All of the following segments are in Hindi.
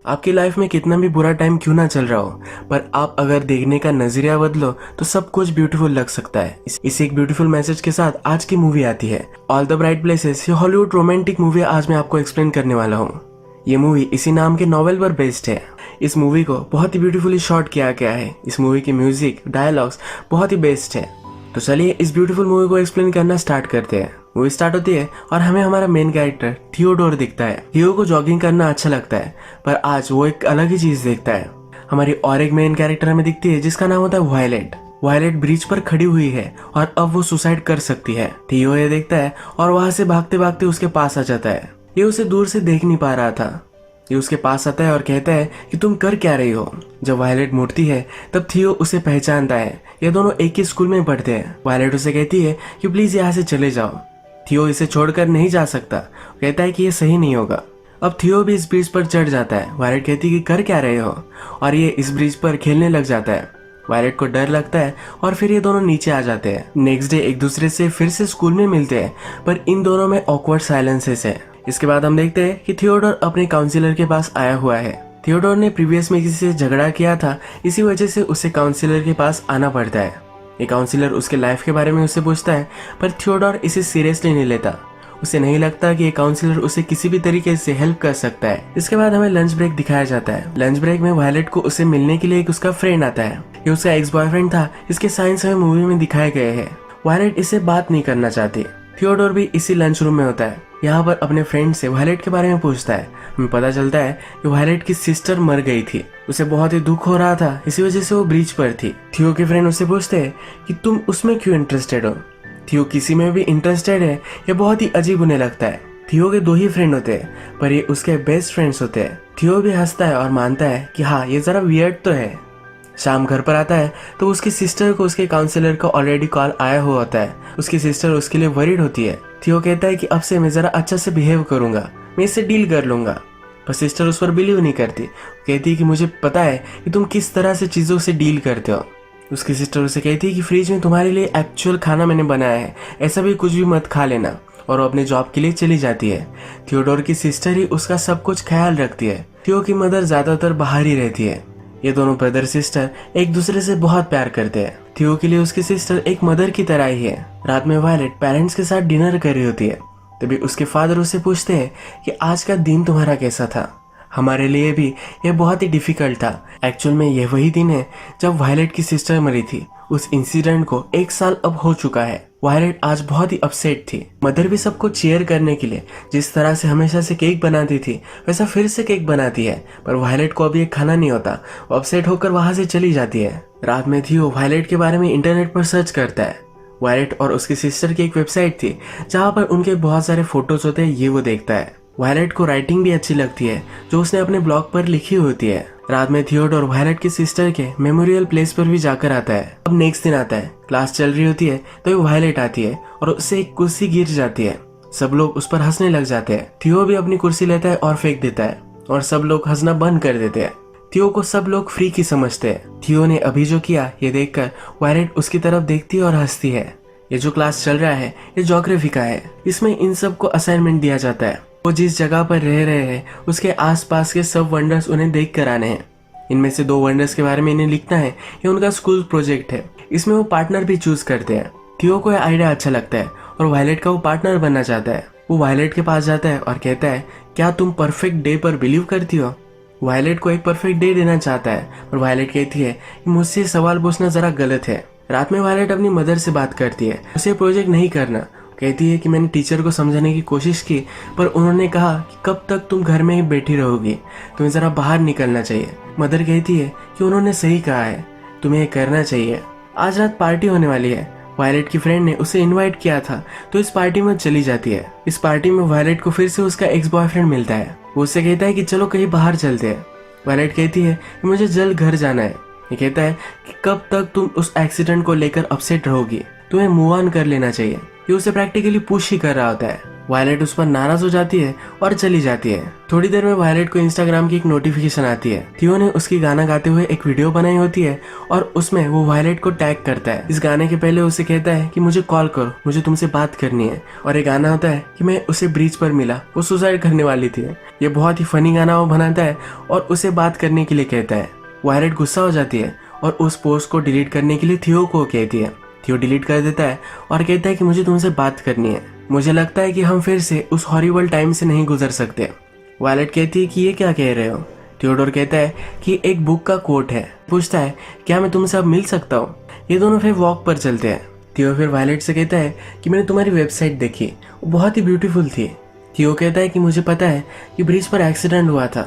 आपकी लाइफ में कितना भी बुरा टाइम क्यों ना चल रहा हो, पर आप अगर देखने का नजरिया बदलो तो सब कुछ ब्यूटीफुल लग सकता है। इस एक ब्यूटीफुल मैसेज के साथ आज की मूवी आती है ऑल द ब्राइट प्लेसेस। ये हॉलीवुड रोमांटिक मूवी आज मैं आपको एक्सप्लेन करने वाला हूँ। ये मूवी इसी नाम के नॉवेल पर बेस्ड है। इस मूवी को बहुत ही ब्यूटीफुली शॉट किया गया है। इस मूवी की म्यूजिक डायलॉग्स बहुत ही बेस्ट है। तो चलिए इस ब्यूटीफुल मूवी को एक्सप्लेन करना स्टार्ट करते हैं। मूवी स्टार्ट होती है और हमें हमारा मेन कैरेक्टर थियोडोर दिखता है। थियो को जॉगिंग करना अच्छा लगता है, पर आज वो एक अलग ही चीज देखता है। हमारी और एक मेन कैरेक्टर हमें दिखती है जिसका नाम होता है वायलेट। वायलेट ब्रिज पर खड़ी हुई है और अब वो सुसाइड कर सकती है। थियो ये देखता है और वहां से भागते भागते उसके पास आ जाता है। ये उसे दूर से देख नहीं पा रहा था। ये उसके पास आता है और कहता है कि तुम कर क्या रही हो। जब वायलेट मुड़ती है तब थियो उसे पहचानता है। ये दोनों एक ही स्कूल में पढ़ते हैं। वायलेट उसे कहती है कि प्लीज यहाँ से चले जाओ। थियो इसे छोड़कर नहीं जा सकता। कहता है कि ये सही नहीं होगा। अब थियो भी इस ब्रिज पर चढ़ जाता है। वायलेट कहती है कि कर क्या रहे हो, और ये इस ब्रिज पर खेलने लग जाता है। वायलेट को डर लगता है और फिर ये दोनों नीचे आ जाते हैं। नेक्स्ट डे एक दूसरे से फिर से स्कूल में मिलते हैं, पर इन दोनों में ऑकवर्ड साइलेंसेस है। इसके बाद हम देखते हैं कि थियोडोर अपने काउंसिलर के पास आया हुआ है। थियोडोर ने प्रीवियस में किसी से झगड़ा किया था, इसी वजह से उसे काउंसिलर के पास आना पड़ता है। ये काउंसिलर उसके लाइफ के बारे में उससे पूछता है, पर थियोडोर इसे सीरियसली नहीं लेता। उसे नहीं लगता कि ये काउंसिलर उसे किसी भी तरीके से हेल्प कर सकता है। इसके बाद हमें लंच ब्रेक दिखाया जाता है। लंच ब्रेक में वायलेट को उसे मिलने के लिए एक उसका फ्रेंड आता है। ये उसका एक्स बॉयफ्रेंड था। इसके साइंस हमें मूवी में दिखाए गए हैं। वायलेट इसे बात नहीं करना चाहती। थियोडोर भी इसी लंच रूम में होता है। यहाँ पर अपने फ्रेंड से वायलेट के बारे में पूछता है। हमें पता चलता है कि वायलेट की सिस्टर मर गई थी। उसे बहुत ही दुख हो रहा था, इसी वजह से वो ब्रिज पर थी। थियो के फ्रेंड उससे पूछते हैं कि तुम उसमें क्यों इंटरेस्टेड हो। थियो किसी में भी इंटरेस्टेड है, ये बहुत ही अजीब उन्हें लगता है। थियो के दो ही फ्रेंड होते हैं, पर ये उसके बेस्ट फ्रेंड्स होते हैं। थियो भी हंसता है और मानता है कि हाँ ये जरा वियर्ड तो है। शाम घर पर आता है तो उसकी सिस्टर को उसके काउंसलर का ऑलरेडी कॉल आया हुआ होता है। उसकी सिस्टर उसके लिए वरीड होती है। थियो कहता है कि अब से मैं जरा अच्छा से बिहेव करूंगा, मैं इससे डील कर लूंगा। पर सिस्टर उस पर बिलीव नहीं करती। कहती है कि मुझे पता है कि तुम किस तरह से चीजों से डील करते हो। उसकी सिस्टर उसे कहती है कि फ्रिज में तुम्हारे लिए एक्चुअल खाना मैंने बनाया है, ऐसा भी कुछ भी मत खा लेना। और वो अपने जॉब के लिए चली जाती है। थियोडोर की सिस्टर ही उसका सब कुछ ख्याल रखती है। थियो की मदर ज्यादातर बाहर ही रहती है। ये दोनों ब्रदर सिस्टर एक दूसरे से बहुत प्यार करते हैं। थियो के लिए उसकी सिस्टर एक मदर की तरह ही है। रात में वायलेट पेरेंट्स के साथ डिनर कर रही होती है, तभी उसके फादर उसे पूछते हैं कि आज का दिन तुम्हारा कैसा था। हमारे लिए भी ये बहुत ही डिफिकल्ट था। एक्चुअल में ये वही दिन है जब वायलेट की सिस्टर मरी थी। उस इंसिडेंट को 1 साल अब हो चुका है। वायलेट आज बहुत ही अपसेट थी। मदर भी सबको चीयर करने के लिए जिस तरह से हमेशा से केक बनाती थी वैसा फिर से केक बनाती है, पर वायलेट को अभी ये खाना नहीं होता। वो अपसेट होकर वहां से चली जाती है। रात में थियो वायलेट के बारे में इंटरनेट पर सर्च करता है। वायलेट और उसकी सिस्टर की एक वेबसाइट थी जहाँ पर उनके बहुत सारे फोटोज होते हैं, ये वो देखता है। वायलेट को राइटिंग भी अच्छी लगती है जो उसने अपने ब्लॉग पर लिखी होती है। रात में थियोडोर वायलेट की सिस्टर के मेमोरियल प्लेस पर भी जाकर आता है। अब नेक्स्ट दिन आता है, क्लास चल रही होती है तो वायलेट आती है और उससे एक कुर्सी गिर जाती है। सब लोग उस पर हंसने लग जाते हैं। थियो भी अपनी कुर्सी लेता है और फेंक देता है और सब लोग हंसना बंद कर देते हैं। थियो को सब लोग फ्री की समझते हैं। थियो ने अभी जो किया ये देखकर वायलेट उसकी तरफ देखती है और हंसती है। ये जो क्लास चल रहा है ये ज्योग्राफी का है। इसमें इन सब को असाइनमेंट दिया जाता है। वो जिस जगह पर रह रहे हैं उसके आसपास के सब वंडर्स उन्हें देख कर आने हैं। इनमें से 2 वंडर्स के बारे में इन्हें लिखना है। ये उनका स्कूल प्रोजेक्ट है। इसमें वो पार्टनर भी चूज करते हैं। थियो को यह आइडिया अच्छा लगता है और वायलेट का वो पार्टनर बनना चाहता है। वो वायलेट के पास जाता है और कहता है क्या तुम परफेक्ट डे पर बिलीव करती हो। वायलेट को एक परफेक्ट डे देना चाहता है, पर वायलेट कहती है कि मुझसे सवाल पूछना जरा गलत है। रात में वायलेट अपनी मदर से बात करती है, उसे प्रोजेक्ट नहीं करना। कहती है कि मैंने टीचर को समझाने की कोशिश की, पर उन्होंने कहा कि कब तक तुम घर में ही बैठी रहोगी, तुम्हें जरा बाहर निकलना चाहिए। मदर कहती है कि उन्होंने सही कहा है, तुम्हें ये करना चाहिए। आज रात पार्टी होने वाली है। वायलेट की फ्रेंड ने उसे इनवाइट किया था तो इस पार्टी में चली जाती है। इस पार्टी में वायलेट को फिर से उसका एक्स बॉयफ्रेंड मिलता है। वो उससे कहता है कि चलो कहीं बाहर चलते हैं। वायलेट कहती है कि मुझे जल्द घर जाना है। ये कहता है कि कब तक तुम उस एक्सीडेंट को लेकर अपसेट रहोगी, तुम्हें मूव ऑन कर लेना चाहिए। ये उसे प्रैक्टिकली पुश ही कर रहा होता है। वायलेट उस पर नाराज हो जाती है और चली जाती है। थोड़ी देर में वायलेट को इंस्टाग्राम की एक नोटिफिकेशन आती है। थियो ने उसकी गाना गाते हुए एक वीडियो बनाई होती है और उसमें वो वायलेट को टैग करता है। इस गाने के पहले उसे कहता है कि मुझे कॉल करो, मुझे तुमसे बात करनी है। और ये गाना होता है कि मैं उसे ब्रिज पर मिला, वो सुसाइड करने वाली थी। ये बहुत ही फनी गाना वो बनाता है और उसे बात करने के लिए कहता है। वायलेट गुस्सा हो जाती है और उस पोस्ट को डिलीट करने के लिए थियो को कहती है। थियो डिलीट कर देता है और कहता है कि मुझे तुमसे बात करनी है, मुझे लगता है कि हम फिर से उस हॉरिबल टाइम से नहीं गुजर सकते। वायलेट कहती है कि ये क्या कह रहे हो। थियोडोर कहता है कि एक बुक का कोट है। पूछता है क्या मैं तुमसे अब मिल सकता हूँ। ये दोनों फिर वॉक पर चलते हैं। थियो फिर वायलेट से कहता है कि मैंने तुम्हारी वेबसाइट देखी, वो बहुत ही ब्यूटीफुल थी। थियो कहता है कि मुझे पता है कि ब्रिज पर एक्सीडेंट हुआ था।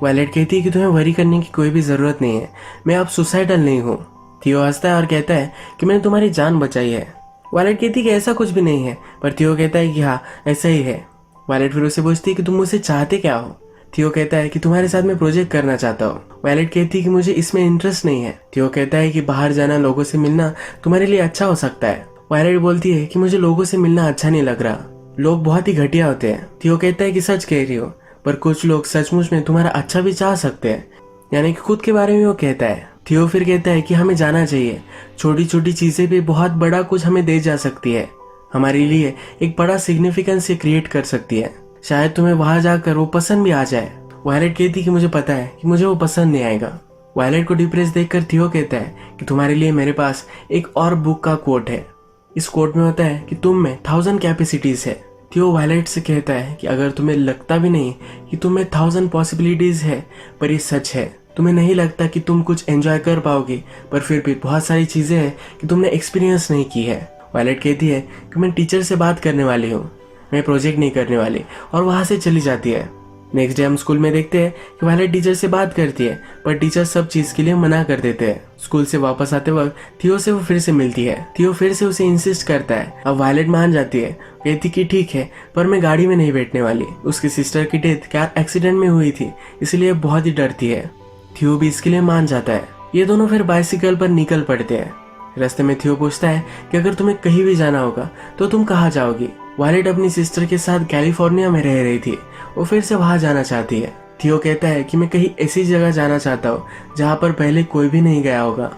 वायलेट कहती है कि तुम्हें वरी करने की कोई भी ज़रूरत नहीं है, मैं अब सुसाइडल नहीं हूँ। थियो हंसता है और कहता है कि मैंने तुम्हारी जान बचाई है। वायलेट कहती है कि ऐसा कुछ भी नहीं है, पर थियो कहता है कि हाँ ऐसा ही है। वायलेट फिर उससे पूछती है कि तुम मुझसे चाहते क्या हो। थियो कहता है कि तुम्हारे साथ मैं प्रोजेक्ट करना चाहता हूँ। वायलेट कहती है कि मुझे इसमें इंटरेस्ट नहीं है। थियो कहता है कि बाहर जाना, लोगों से मिलना तुम्हारे लिए अच्छा हो सकता है। वायलेट बोलती है कि मुझे लोगों से मिलना अच्छा नहीं लग रहा, लोग बहुत ही घटिया होते हैं। थियो कहता है कि सच कह रही हो, पर कुछ लोग सचमुच में तुम्हारा अच्छा भी चाह सकते हैं। यानी कि खुद के बारे में वो कहता है। थियो फिर कहता है कि हमें जाना चाहिए, छोटी छोटी चीजें भी बहुत बड़ा कुछ हमें दे जा सकती है, हमारे लिए एक बड़ा सिग्निफिकेंस क्रिएट कर सकती है। शायद तुम्हें वहां जाकर वो पसंद भी आ जाए। वायलेट कहती कि मुझे पता है कि मुझे वो पसंद नहीं आएगा। वायलेट को डिप्रेस देखकर थियो कहता है कि तुम्हारे लिए मेरे पास एक और बुक का कोट है। इस कोट में होता है कि तुम में 1000 कैपेसिटीज है। थियो वायलेट से कहता है कि अगर तुम्हें लगता भी नहीं कि तुम्हें 1000 पॉसिबिलिटीज है, पर ये सच है। तुम्हें नहीं लगता कि तुम कुछ एंजॉय कर पाओगे, पर फिर भी बहुत सारी चीजें हैं कि तुमने एक्सपीरियंस नहीं की है। वायलेट कहती है कि मैं टीचर से बात करने वाली हूँ, मैं प्रोजेक्ट नहीं करने वाली, और वहां से चली जाती है। नेक्स्ट डे हम स्कूल में देखते हैं कि वायलेट टीचर से बात करती है, पर टीचर सब चीज के लिए मना कर देते हैं। स्कूल से वापस आते वक्त थियो से वो फिर से मिलती है। थियो फिर से उसे इंसिस्ट करता है। अब वायलेट मान जाती है, कहती कि ठीक है, पर मैं गाड़ी में नहीं बैठने वाली। उसकी सिस्टर की डेथ कार एक्सीडेंट में हुई थी, इसलिए बहुत ही डरती है। थियो भी इसके लिए मान जाता है। ये दोनों फिर बाइसिकल पर निकल पड़ते हैं। रास्ते में थियो पूछता है कि अगर तुम्हें कहीं भी जाना होगा तो तुम कहाँ जाओगी। वायलेट अपनी सिस्टर के साथ कैलिफोर्निया में रह रही थी, वो फिर से वहां जाना चाहती है। थियो कहता है कि मैं कहीं ऐसी जगह जाना चाहता हूँ जहाँ पर पहले कोई भी नहीं गया होगा।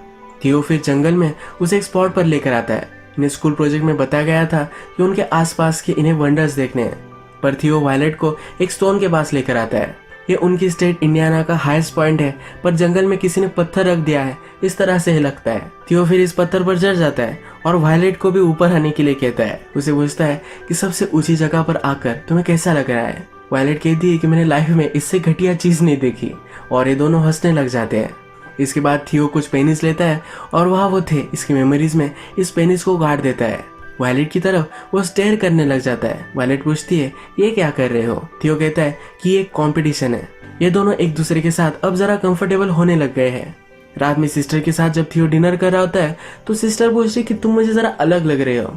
थियो फिर जंगल में उसे एक स्पॉट पर लेकर आता है। इन्हें स्कूल प्रोजेक्ट में बताया गया था कि उनके आसपास के इन्हें वंडर्स देखने हैं, पर थियो वायलेट को एक स्टोन के पास लेकर आता है। ये उनकी स्टेट इंडियाना का हाईएस्ट पॉइंट है, पर जंगल में किसी ने पत्थर रख दिया है, इस तरह से लगता है। थियो फिर इस पत्थर पर चढ़ जाता है और वायलेट को भी ऊपर आने के लिए कहता है। उसे पूछता है कि सबसे ऊंची जगह पर आकर तुम्हें कैसा लग रहा है। वायलेट कहती है कि मैंने लाइफ में इससे घटिया चीज नहीं देखी, और ये दोनों हंसने लग जाते हैं। इसके बाद थियो कुछ पेनिस लेता है और वहाँ वो थे इसकी मेमोरीज में इस पेनिस को गाड़ देता है। वायलेट की तरफ वो स्टेयर करने लग जाता है। वायलेट पूछती है ये क्या कर रहे हो। थियो कहता है कि ये एक कॉम्पिटिशन है। ये दोनों एक दूसरे के साथ अब जरा कंफर्टेबल होने लग गए हैं। रात में सिस्टर के साथ जब थियो डिनर कर रहा होता है तो सिस्टर पूछती है कि तुम मुझे जरा अलग लग रहे हो।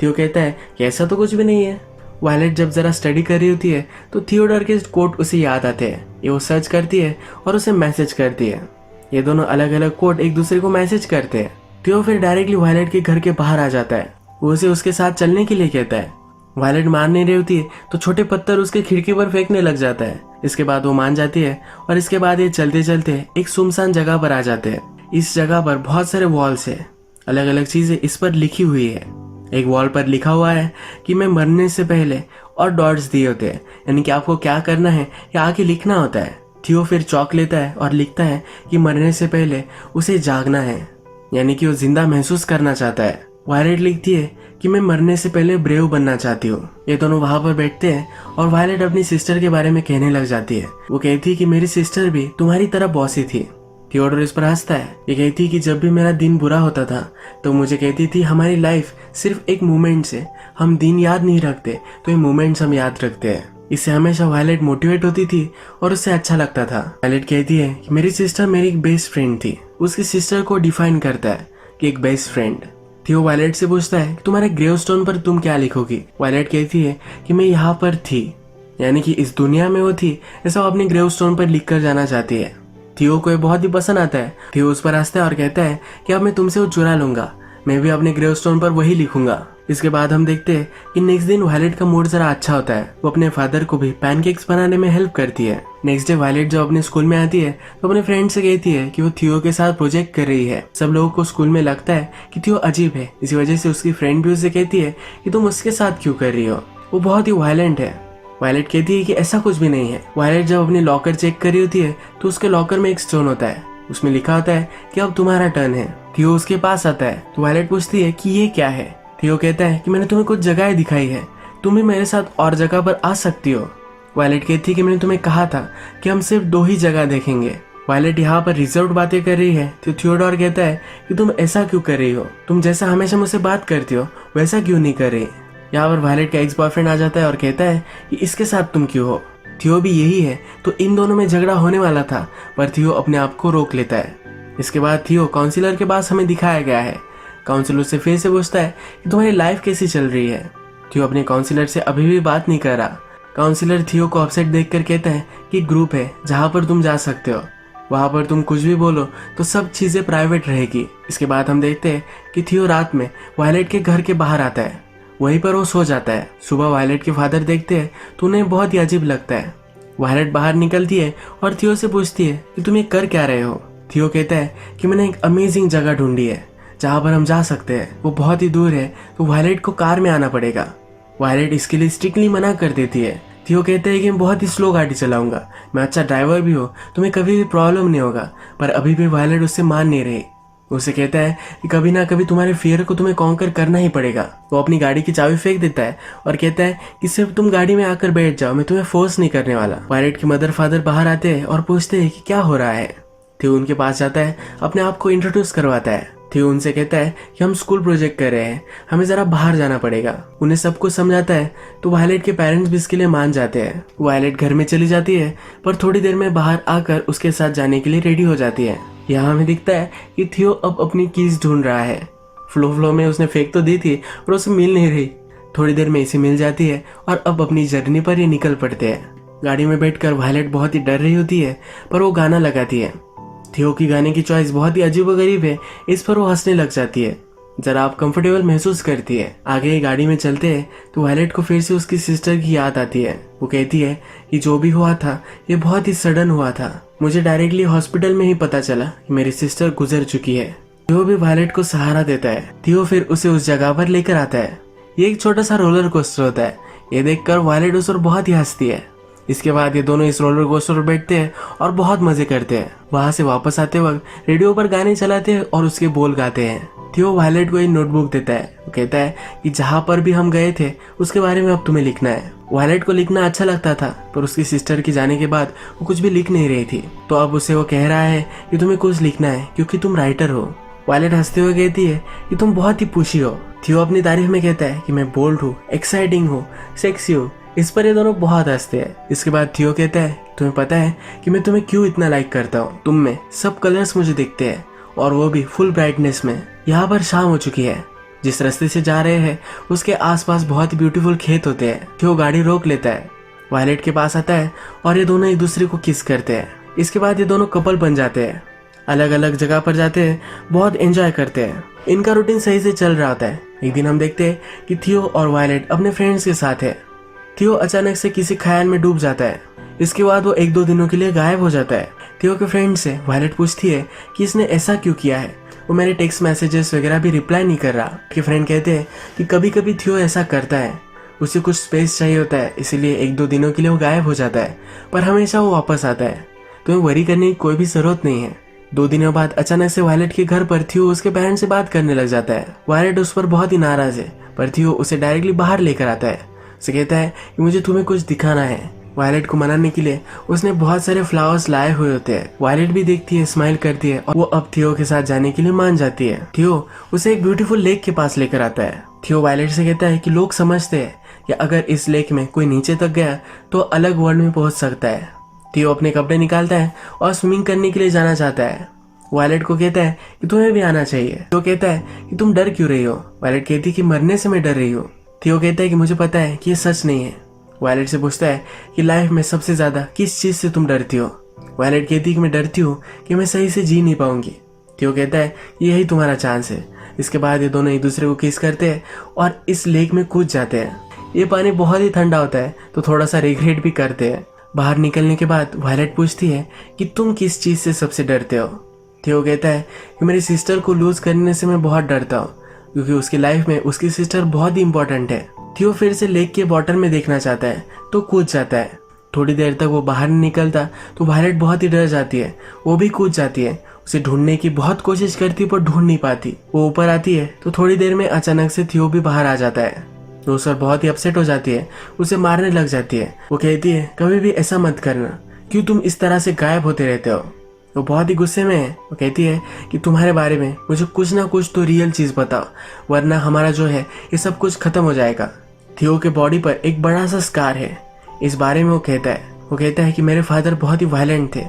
थियो कहता है कि ऐसा तो कुछ भी नहीं है। वायलेट जब जरा स्टडी कर रही होती है तो थियोडोर के कोट उसे याद आते हैं। ये वो सर्च करती है और उसे मैसेज करती है। ये दोनों अलग अलग कोट एक दूसरे को मैसेज करते हैं। थियो फिर डायरेक्टली वायलेट के घर के बाहर आ जाता है। वो उसे उसके साथ चलने के लिए कहता है। वायलेट मान नहीं रही होती है तो छोटे पत्थर उसके खिड़की पर फेंकने लग जाता है। इसके बाद वो मान जाती है और इसके बाद ये चलते चलते एक सुनसान जगह पर आ जाते हैं। इस जगह पर बहुत सारे वॉल्स है, अलग अलग चीजें इस पर लिखी हुई है। एक वॉल पर लिखा हुआ है कि मैं मरने से पहले, और डॉट्स दिए होते हैं, यानी कि आपको क्या करना है या आगे लिखना होता है। थियो फिर चौक लेता है और लिखता है कि मरने से पहले उसे जागना है, यानी कि वो जिंदा महसूस करना चाहता है। वायलेट लिखती है कि मैं मरने से पहले ब्रेव बनना चाहती हूँ। ये दोनों वहां पर बैठते हैं और वायलेट अपनी सिस्टर के बारे में कहने लग जाती है। वो कहती है कि मेरी सिस्टर भी तुम्हारी तरह बॉसी थी। थियोडोर इस पर हंसता है। ये कहती है कि जब भी मेरा दिन बुरा होता था तो मुझे कहती थी हमारी लाइफ सिर्फ एक मोमेंट है, हम दिन याद नहीं रखते तो ये मोमेंट्स हम याद रखते हैं। इससे हमेशा वायलेट मोटिवेट होती थी और उससे अच्छा लगता था। वायलेट कहती है कि मेरी सिस्टर मेरी एक बेस्ट फ्रेंड थी। उसकी सिस्टर को डिफाइन करता है कि एक बेस्ट फ्रेंड। थियो वायलेट से पूछता है कि तुम्हारे ग्रेवस्टोन पर तुम क्या लिखोगी। वायलेट कहती है कि मैं यहाँ पर थी, यानी कि इस दुनिया में वो थी, ऐसा वो अपने ग्रेवस्टोन पर लिख कर जाना चाहती है। थियो को ये बहुत ही पसंद आता है। थियो उस पर हंसता है और कहता है कि अब मैं तुमसे वो चुरा लूंगा, मैं भी अपने ग्रेवस्टोन पर वही लिखूंगा। इसके बाद हम देखते हैं कि नेक्स्ट दिन वायलेट का मूड जरा अच्छा होता है। वो अपने फादर को भी पैनकेक्स बनाने में हेल्प करती है। नेक्स्ट डे वायलेट जब अपने स्कूल में आती है तो अपने फ्रेंड से कहती है कि वो थियो के साथ प्रोजेक्ट कर रही है। सब लोगों को स्कूल में लगता है कि थियो अजीब है, इसी वजह से उसकी फ्रेंड भी उसे कहती है कि तुम उसके साथ क्यों कर रही हो, वो बहुत ही वायलेंट है। वायलेट कहती है कि ऐसा कुछ भी नहीं है। वायलेट जब अपनी लॉकर चेक कर रही होती है तो उसके लॉकर में एक स्टोन होता है, उसमें लिखा होता है कि अब तुम्हारा टर्न है। थियो उसके पास आता है तो वायलेट पूछती है कि ये क्या है। थियो कहता है कि मैंने तुम्हें कुछ जगहें दिखाई है, तुम भी मेरे साथ और जगह पर आ सकती हो। वायलेट कहती है कि मैंने तुम्हें कहा था कि हम सिर्फ 2 ही जगह देखेंगे। वायलेट यहाँ पर रिजर्व बातें कर रही है तो थियोडोर कहता है कि तुम ऐसा क्यों कर रही हो, तुम जैसा हमेशा मुझसे बात करती हो वैसा क्यों नहीं कर रही। यहाँ पर वायलेट का एक्स बॉयफ्रेंड आ जाता है और कहता है कि इसके साथ तुम क्यों हो। थियो भी यही है तो इन दोनों में झगड़ा होने वाला था, पर थियो अपने आप को रोक लेता है। इसके बाद थियो काउंसिलर के पास हमें दिखाया गया है। काउंसिलर से फिर से पूछता है कि तुम्हारी लाइफ कैसी चल रही है। थियो अपने काउंसिलर से अभी भी बात नहीं कर रहा। काउंसिलर थियो को अपसेट देखकर कहता है कि ग्रुप है जहाँ पर तुम जा सकते हो, वहां पर तुम कुछ भी बोलो तो सब चीजें प्राइवेट रहेगी। इसके बाद हम देखते हैं कि थियो रात में वायलेट के घर के बाहर आता है, वहीं पर वो सो जाता है। सुबह वायलेट के फादर देखते हैं तो उन्हें बहुत ही अजीब लगता है। वायलेट बाहर निकलती है और थियो से पूछती है कि तुम ये कर क्या रहे हो। थियो कहता है कि मैंने एक अमेजिंग जगह ढूंढी है जहाँ पर हम जा सकते हैं, वो बहुत ही दूर है तो वायलेट को कार में आना पड़ेगा। वायलेट इसके लिए स्ट्रिक्टली मना कर देती है। थियो कहते हैं कि मैं बहुत ही स्लो गाड़ी चलाऊंगा, मैं अच्छा ड्राइवर भी हूँ, तुम्हें कभी भी प्रॉब्लम नहीं होगा। पर अभी भी वायलेट उससे मान नहीं रही। उसे कहता है कि कभी ना कभी तुम्हारे फियर को तुम्हें कॉन्कर करना ही पड़ेगा। वो अपनी गाड़ी की चाबी फेंक देता है और कहता है कि सिर्फ तुम गाड़ी में आकर बैठ जाओ, मैं तुम्हें फोर्स नहीं करने वाला। वायलेट के मदर फादर बाहर आते हैं और पूछते हैं कि क्या हो रहा है। थियो उनके पास जाता है, अपने आप को इंट्रोड्यूस करवाता है। थियो उनसे कहता है कि हम स्कूल प्रोजेक्ट कर रहे हैं, हमें जरा बाहर जाना पड़ेगा। उन्हें सब कुछ समझाता है तो वायलेट के पेरेंट्स भी इसके लिए मान जाते हैं। वायलेट घर में चली जाती है पर थोड़ी देर में बाहर आकर उसके साथ जाने के लिए रेडी हो जाती है। यहाँ हमें दिखता है कि थियो अब अपनी कीज ढूंढ रहा है। फ्लो में उसने फेंक तो दी थी पर उसे मिल नहीं रही। थोड़ी देर में इसे मिल जाती है और अब अपनी जर्नी पर ये निकल पड़ते हैं। गाड़ी में बैठकर वायलेट बहुत ही डर रही होती है पर वो गाना लगाती है। थियो की गाने की चॉइस बहुत ही अजीबोगरीब है, इस पर वो हंसने लग जाती है। जरा आप कंफर्टेबल महसूस करती है। आगे गाड़ी में चलते हैं तो वायलेट को फिर से उसकी सिस्टर की याद आती है। वो कहती है कि जो भी हुआ था ये बहुत ही सडन हुआ था, मुझे डायरेक्टली हॉस्पिटल में ही पता चला कि मेरी सिस्टर गुजर चुकी है। थियो भी वायलेट को सहारा देता है। थियो फिर उसे उस जगह पर लेकर आता है। ये एक छोटा सा रोलर कोस्टर होता है। ये देखकर वायलेट उस पर बहुत ही हंसती है। इसके बाद ये दोनों इस रोलर कोस्टर पर बैठते हैं और बहुत मजे करते हैं। वहां से वापस आते वक्त रेडियो पर गाने चलाते हैं और उसके बोल गाते हैं। थियो वायलेट को एक नोटबुक देता है। वो कहता है कि जहाँ पर भी हम गए थे उसके बारे में अब तुम्हें लिखना है। वायलेट को लिखना अच्छा लगता था पर उसकी सिस्टर की जाने के बाद वो कुछ भी लिख नहीं रही थी, तो अब उसे वो कह रहा है कि तुम्हें कुछ लिखना है क्योंकि तुम राइटर हो। वायलेट हंसते हुए कहती है कि तुम बहुत ही पुशी हो। थियो अपनी तारीफ में कहता है कि मैं बोल्ड हूँ, एक्साइटिंग हूँ, सेक्सी हूँ। इस पर ये दोनों बहुत हंसते हैं। इसके बाद थियो कहता है तुम्हें पता है कि मैं तुम्हें क्यों इतना लाइक करता हूँ, तुम में सब कलर्स मुझे दिखते हैं और वो भी फुल ब्राइटनेस में। यहाँ पर शाम हो चुकी है। जिस रास्ते से जा रहे हैं उसके आसपास बहुत ही ब्यूटीफुल खेत होते हैं। थियो गाड़ी रोक लेता है, वायलेट के पास आता है और ये दोनों एक दूसरे को किस करते हैं। इसके बाद ये दोनों कपल बन जाते हैं, अलग अलग जगह पर जाते हैं, बहुत एंजॉय करते हैं। इनका रूटीन सही से चल रहा होता है। एक दिन हम देखते हैं कि थियो और वायलेट अपने फ्रेंड्स के साथ है। थियो अचानक से किसी ख्याल में डूब जाता है। इसके बाद वो 1-2 दिनों के लिए गायब हो जाता है। थियो के फ्रेंड से वायलेट पूछती है कि इसने ऐसा क्यों किया है, वो मेरे टेक्स्ट मैसेजेस वगैरह भी रिप्लाई नहीं कर रहा। के फ्रेंड कहते हैं कि कभी कभी थियो ऐसा करता है, उसे कुछ स्पेस चाहिए होता है, इसीलिए 1-2 दिनों के लिए वो गायब हो जाता है, पर हमेशा वो वापस आता है। तुम्हें वरी करने की कोई भी जरूरत नहीं है। 2 दिनों बाद अचानक से वायलेट के घर पर थियो उसके पेरेंट्स से बात करने लग जाता है। वायलेट उस पर बहुत ही नाराज है पर थियो उसे डायरेक्टली बाहर लेकर आता है। उसे कहता है कि मुझे तुम्हें कुछ दिखाना है। वायलेट को मनाने के लिए उसने बहुत सारे फ्लावर्स लाए हुए होते हैं। वायलेट भी देखती है, स्माइल करती है और वो अब थियो के साथ जाने के लिए मान जाती है। थियो उसे एक ब्यूटीफुल लेक के पास लेकर आता है। थियो वायलेट से कहता है कि लोग समझते हैं कि अगर इस लेक में कोई नीचे तक गया तो अलग वर्ल्ड में पहुंच सकता है। थियो अपने कपड़े निकालता है और स्विमिंग करने के लिए जाना चाहता है। वायलेट को कहता है कि तुम्हें भी आना चाहिए। थियो कहता है कि तुम डर क्यों रही हो। वायलेट कहती है कि मरने से मैं डर रही हूँ। थियो कहता है कि मुझे पता है कि ये सच नहीं है। वायलेट से पूछता है कि लाइफ में सबसे ज्यादा किस चीज से तुम डरती हो। वायलेट कहती है कि मैं डरती हूँ कि मैं सही से जी नहीं पाऊंगी। थियो कहता है कि यही तुम्हारा चांस है। इसके बाद ये दोनों एक दूसरे को किस करते हैं और इस लेक में कूद जाते हैं। ये पानी बहुत ही ठंडा होता है तो थोड़ा सा रिग्रेट भी करते हैं। बाहर निकलने के बाद वायलेट पूछती है कि तुम किस चीज से सबसे डरते हो। थियो कहता है कि मेरी सिस्टर को लूज करने से मैं बहुत डरता हूँ। क्योंकि उसकी लाइफ में उसकी सिस्टर बहुत ही इंपॉर्टेंट है। थियो फिर से लेक के वाटर में देखना चाहता है तो कूद जाता है। थोड़ी देर तक वो बाहर नहीं निकलता तो वायलेट बहुत ही डर जाती है, वो भी कूद जाती है। उसे ढूंढने की बहुत कोशिश करती है पर ढूंढ नहीं पाती। वो ऊपर आती है तो थोड़ी देर में अचानक से थियो भी बाहर आ जाता है। तो उस पर बहुत ही अपसेट हो जाती है, उसे मारने लग जाती है। वो कहती है कभी भी ऐसा मत करना, क्यों तुम इस तरह से गायब होते रहते हो। वो बहुत ही गुस्से में है। वो कहती है कि तुम्हारे बारे में मुझे कुछ ना कुछ तो रियल चीज बताओ, वरना हमारा जो है ये सब कुछ खत्म हो जाएगा। थियो के बॉडी पर एक बड़ा सा स्कार है। इस बारे में वो कहता है कि मेरे फादर बहुत ही वायलेंट थे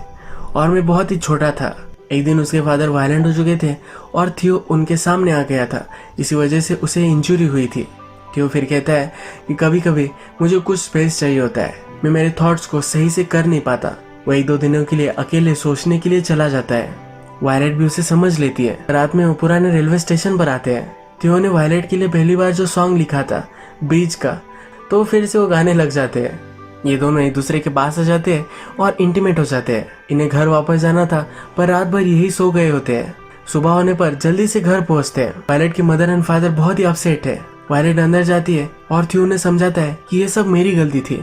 और मैं बहुत ही छोटा था। एक दिन उसके फादर वायलेंट हो चुके थे और थियो उनके सामने आ गया था, इसी वजह से उसे इंजरी हुई थी। थियो फिर कहता है कि कभी कभी मुझे कुछ स्पेस चाहिए होता है, मैं मेरे थॉट्स को सही से कर नहीं पाता। वो 1-2 दिनों के लिए अकेले सोचने के लिए चला जाता है। वायलेट भी उसे समझ लेती है। रात में वो पुराने रेलवे स्टेशन पर आते हैं। थियो ने वायलेट के लिए पहली बार जो सॉन्ग लिखा था ब्रिज का, तो फिर से वो गाने लग जाते हैं। ये दोनों एक दूसरे के पास आ जाते हैं और इंटीमेट हो जाते हैं। इन्हें घर वापस जाना था पर रात भर यही सो गए होते हैं। सुबह होने पर जल्दी से घर पहुंचते हैं। वायलेट की मदर एंड फादर बहुत ही अपसेट है। वायलेट अंदर जाती है और थियो ने समझाता है कि ये सब मेरी गलती थी,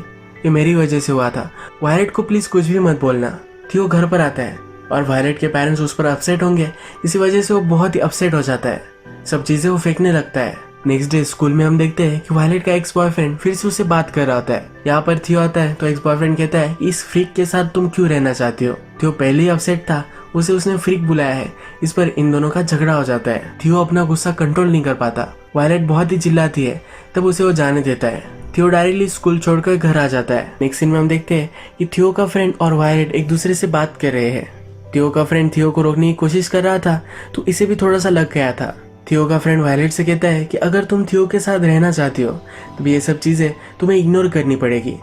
ये मेरी वजह से हुआ था, वायलेट को प्लीज कुछ भी मत बोलना। थियो घर पर आता है और वायलेट के पेरेंट्स उस पर अपसेट होंगे, इसी वजह से वो बहुत ही अपसेट हो जाता है। सब चीजें वो फेंकने लगता है। नेक्स्ट डे स्कूल में हम देखते हैं कि वायलेट का एक्स बॉयफ्रेंड फिर से उसे बात कर रहा होता है। यहाँ पर थियो आता है तो एक्स बॉयफ्रेंड कहता है इस फ्रीक के साथ तुम क्यों रहना चाहती हो। थियो पहले ही अपसेट था, उसे उसने फ्रीक बुलाया है। इस पर इन दोनों का झगड़ा हो जाता है। थियो अपना गुस्सा कंट्रोल नहीं कर पाता। वायलेट बहुत ही चिल्लाती है, तब उसे वो जाने देता है। थियो डायरेक्टली स्कूल छोड़कर घर आ जाता है। नेक्स्ट सीन में हम देखते हैं कि थियो का फ्रेंड और वायलेट एक दूसरे से बात कर रहे हैं। थियो का फ्रेंड थियो को रोकने की कोशिश कर रहा था तो इसे भी थोड़ा सा लग गया था। थियो का फ्रेंड वायलेट से कहता है कि अगर तुम थियो के साथ रहना चाहती हो तो ये सब चीजें तुम्हें इग्नोर करनी पड़ेगी।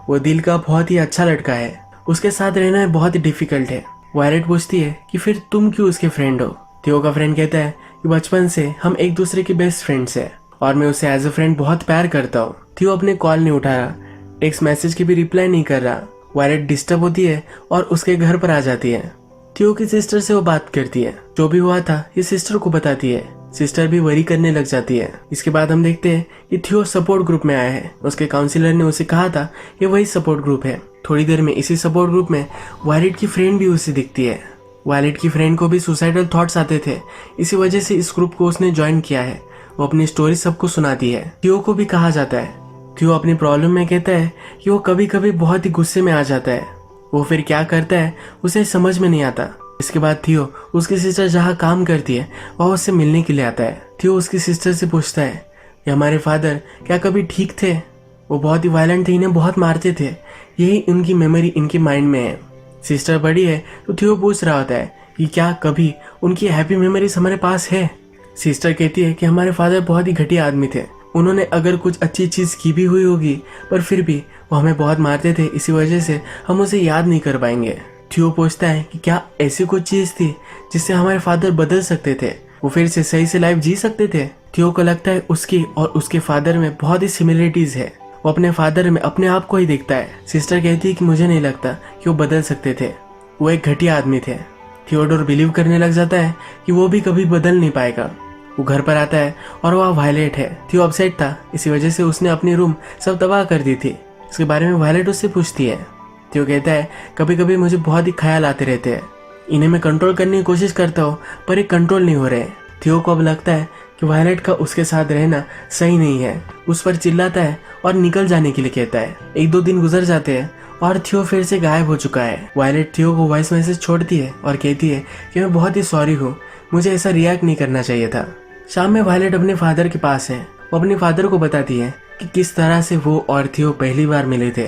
वो दिल का बहुत ही अच्छा लड़का है, उसके साथ रहना बहुत ही डिफिकल्ट है। वायलेट पूछती है कि फिर तुम क्यों उसके फ्रेंड हो। थियो का फ्रेंड कहता है कि बचपन से हम एक दूसरे के बेस्ट फ्रेंड्स हैं और मैं उसे एज अ फ्रेंड बहुत प्यार करता हूँ। थियो अपने कॉल नहीं उठा रहा, टेक्स्ट मैसेज की भी रिप्लाई नहीं कर रहा। वायलेट डिस्टर्ब होती है और उसके घर पर आ जाती है। थियो की सिस्टर से वो बात करती है, जो भी हुआ था ये सिस्टर को बताती है। सिस्टर भी वरी करने लग जाती है। इसके बाद हम देखते हैं कि थियो सपोर्ट ग्रुप में आया है। उसके काउंसिलर ने उसे कहा था कि वही सपोर्ट ग्रुप है। थोड़ी देर में इसी सपोर्ट ग्रुप में वायलेट की फ्रेंड भी उसे दिखती है। वायलेट की फ्रेंड को भी सुसाइडल थॉट्स आते थे, इसी वजह से इस ग्रुप को उसने ज्वाइन किया है। वो अपनी स्टोरी सबको सुनाती है। थियो को भी कहा जाता है। थियो अपनी प्रॉब्लम में कहता है कि वो कभी कभी बहुत ही गुस्से में आ जाता है। वो फिर क्या करता है उसे समझ में नहीं आता। इसके बाद थियो उसकी सिस्टर जहाँ काम करती है वहाँ उससे मिलने के लिए आता है। थियो उसकी सिस्टर से पूछता है कि हमारे फादर क्या कभी ठीक थे, वो बहुत ही वायलेंट थे, इन्हें बहुत मारते थे, यही उनकी मेमोरी इनके माइंड में है। सिस्टर बड़ी है तो थियो पूछ रहा होता है कि क्या कभी उनकी हैप्पी मेमोरीज हमारे पास है। सिस्टर कहती है कि हमारे फादर बहुत ही घटिया आदमी थे, उन्होंने अगर कुछ अच्छी चीज की भी हुई होगी पर फिर भी वो हमें बहुत मारते थे, इसी वजह से हम उसे याद नहीं कर पाएंगे। थियो पूछता है कि क्या ऐसी कुछ चीज थी जिससे हमारे फादर बदल सकते थे, वो फिर से सही से लाइफ जी सकते थे। थियो को लगता है उसकी और उसके फादर में बहुत ही सिमिलरिटीज है, वो अपने फादर में अपने आप को ही देखता है। सिस्टर कहती है कि मुझे नहीं लगता कि वो बदल सकते थे, वो एक घटिया आदमी थे। थियोडोर बिलीव करने लग जाता है कि वो भी कभी बदल नहीं पाएगा। वो घर पर आता है और वह वायलेट है। थियो अपसेट था, इसी वजह से उसने अपनी रूम सब तबाह कर दी थी। इसके बारे में वायलेट उससे पूछती है। थियो कहता है कभी कभी मुझे बहुत ही ख्याल आते रहते हैं, इन्हें मैं कंट्रोल करने की कोशिश करता हूँ पर ये कंट्रोल नहीं हो रहे। थियो को अब लगता है कि वायलेट का उसके साथ रहना सही नहीं है, उस पर चिल्लाता है और निकल जाने के लिए कहता है। 1-2 दिन गुजर जाते हैं और थियो फिर से गायब हो चुका है। वायलेट थियो को वॉइस मैसेज छोड़ती है और कहती है कि मैं बहुत ही सॉरी हूँ, मुझे ऐसा रिएक्ट नहीं करना चाहिए था। शाम में वायलेट अपने फादर के पास है। वो अपने फादर को बताती है कि किस तरह से वो और थियो पहली बार मिले थे।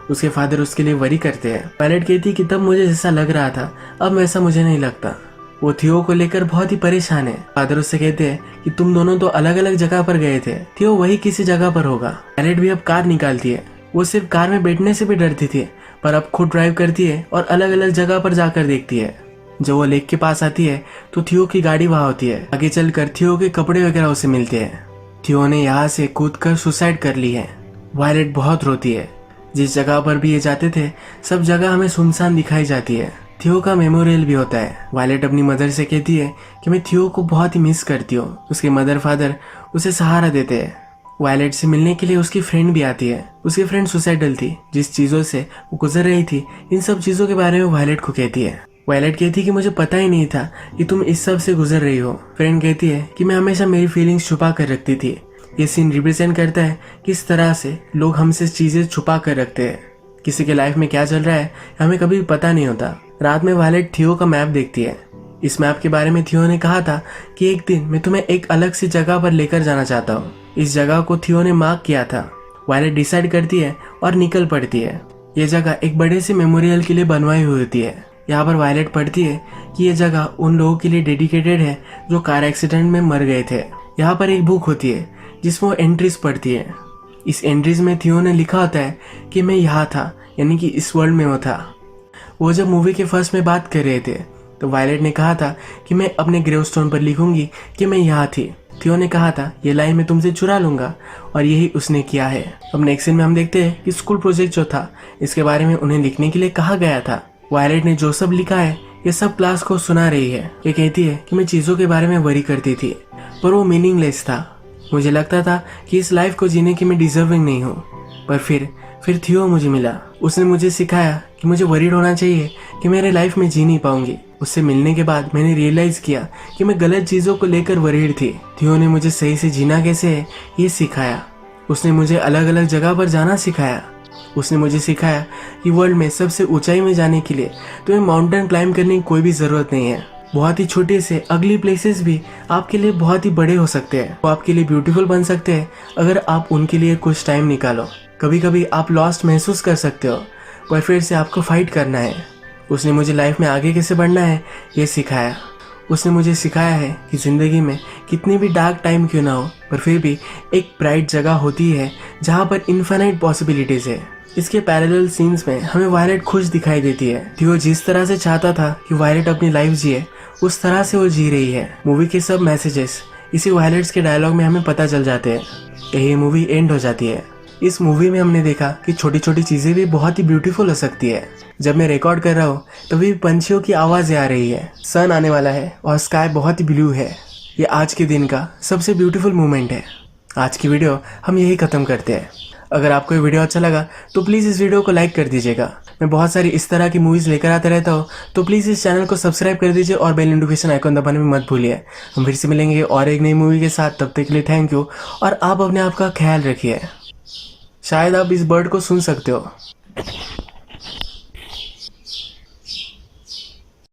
उसके फादर उसके लिए वरी करते हैं। वायलेट कहती है कि तब मुझे जैसा लग रहा था अब वैसा मुझे नहीं लगता। वो थियो को लेकर बहुत ही परेशान है। फादर उससे कहते हैं कि तुम दोनों तो अलग अलग जगह पर गए थे, थियो वही किसी जगह पर होगा। वायलेट भी अब कार निकालती है। वो सिर्फ कार में बैठने से भी डरती थी पर अब खुद ड्राइव करती है और अलग अलग जगह पर जाकर देखती है। जब वो लेक के पास आती है तो थियो की गाड़ी वहां होती है। आगे चलकर थियो के कपड़े वगैरह उसे मिलते हैं। थियो ने यहाँ से कूदकर सुसाइड कर ली है। वायलेट बहुत रोती है। जिस जगह पर भी ये जाते थे सब जगह हमें सुनसान दिखाई जाती है। थियो का मेमोरियल भी होता है। वायलेट अपनी मदर से कहती है कि मैं थियो को बहुत ही मिस करती हूँ। उसके मदर फादर उसे सहारा देते हैं। वायलेट से मिलने के लिए उसकी फ्रेंड भी आती है। उसकी फ्रेंड सुसाइडल थी। जिस चीजों से वो गुजर रही थी, इन सब चीजों के बारे में वायलेट को कहती है। वायलेट कहती है कि मुझे पता ही नहीं था कि तुम इस सब से गुजर रही हो। फ्रेंड कहती है कि मैं हमेशा मेरी फीलिंग्स छुपा कर रखती थी। ये सीन रिप्रेजेंट करता है किस तरह से लोग हमसे चीजें छुपा कर रखते हैं। किसी के लाइफ में क्या चल रहा है हमें कभी पता नहीं होता। रात में वायलेट थियो का मैप देखती है। इस मैप के बारे में थियो ने कहा था कि एक दिन मैं तुम्हें एक अलग सी जगह पर लेकर जाना चाहता हूँ। इस जगह को थियो ने मार्क किया था। वायलेट डिसाइड करती है और निकल पड़ती है। ये जगह एक बड़े से मेमोरियल के लिए बनवाई हुई होती है। यहाँ पर वायलेट पढ़ती है कि ये जगह उन लोगों के लिए डेडिकेटेड है जो कार एक्सीडेंट में मर गए थे। यहाँ पर एक बुक होती है जिसमें वो एंट्रीज पढ़ती है। इस एंट्रीज में थियो ने लिखा होता है कि मैं यहाँ था, यानी कि इस वर्ल्ड में वो था। वो जब मूवी के फर्स्ट में बात कर रहे थे तो वायलेट ने कहा था कि मैं अपने ग्रेवस्टोन पर लिखूंगी कि मैं यहाँ थी। थियो ने कहा था ये लाइन मैं तुमसे चुरा लूंगा, और यही उसने किया है। अब नेक्स्ट सीन में हम देखते हैं कि स्कूल प्रोजेक्ट जो था इसके बारे में उन्हें लिखने के लिए कहा गया था। वायलेट ने जो सब लिखा है ये सब क्लास को सुना रही है। ये कहती है कि मैं चीजों के बारे में वरी करती थी पर वो मीनिंगलेस था। मुझे लगता था कि इस लाइफ को जीने की मैं डिजर्विंग नहीं हूँ, पर फिर थियो मुझे मिला। उसने मुझे सिखाया कि मुझे वरीड होना चाहिए कि मेरे लाइफ में जी नहीं पाऊंगी। उससे मिलने के बाद मैंने रियलाइज किया कि मैं गलत चीजों को लेकर वरीड थी। थियो ने मुझे सही से जीना कैसे है ये सिखाया। उसने मुझे अलग अलग जगह पर जाना सिखाया। उसने मुझे सिखाया कि वर्ल्ड में सबसे ऊंचाई में जाने के लिए तुम्हें माउंटेन क्लाइंब करने की कोई भी जरूरत नहीं है। बहुत ही छोटे से अगली प्लेसेस भी आपके लिए बहुत ही बड़े हो सकते हैं। वो आपके लिए ब्यूटीफुल बन सकते हैं अगर आप उनके लिए कुछ टाइम निकालो। कभी कभी आप लॉस्ट महसूस कर सकते हो, पर फिर से आपको फाइट करना है। उसने मुझे लाइफ में आगे कैसे बढ़ना है ये सिखाया। उसने मुझे सिखाया है कि जिंदगी में कितनी भी डार्क टाइम क्यों ना हो, पर फिर भी एक ब्राइट जगह होती है जहाँ पर इन्फिनिट पॉसिबिलिटीज है। इसके पैरेलल सीन्स में हमें वायलेट खुश दिखाई देती है। थियो जिस तरह से चाहता था कि वायलेट अपनी लाइफ जिए, उस तरह से वो जी रही है। मूवी के सब मैसेजेस इसी वायलेट्स के डायलॉग में हमें पता चल जाते हैं। यही मूवी एंड हो जाती है। इस मूवी में हमने देखा कि छोटी छोटी चीजें भी बहुत ही ब्यूटीफुल हो सकती है। जब मैं रिकॉर्ड कर रहा हूँ तभी पंछियों की आवाजें आ रही है। सन आने वाला है और स्काई बहुत ही ब्लू है। ये आज के दिन का सबसे ब्यूटीफुल मोमेंट है। आज की वीडियो हम यही खत्म करते हैं। अगर आपको ये वीडियो अच्छा लगा तो प्लीज़ इस वीडियो को लाइक कर दीजिएगा। मैं बहुत सारी इस तरह की मूवीज़ लेकर आता रहता हूँ, तो प्लीज़ इस चैनल को सब्सक्राइब कर दीजिए और बेल नोटिफिकेशन आइकन दबाने में मत भूलिए। हम फिर से मिलेंगे और एक नई मूवी के साथ। तब तक के लिए थैंक यू, और आप अपने आप का ख्याल रखिए। शायद आप इस बर्ड को सुन सकते हो।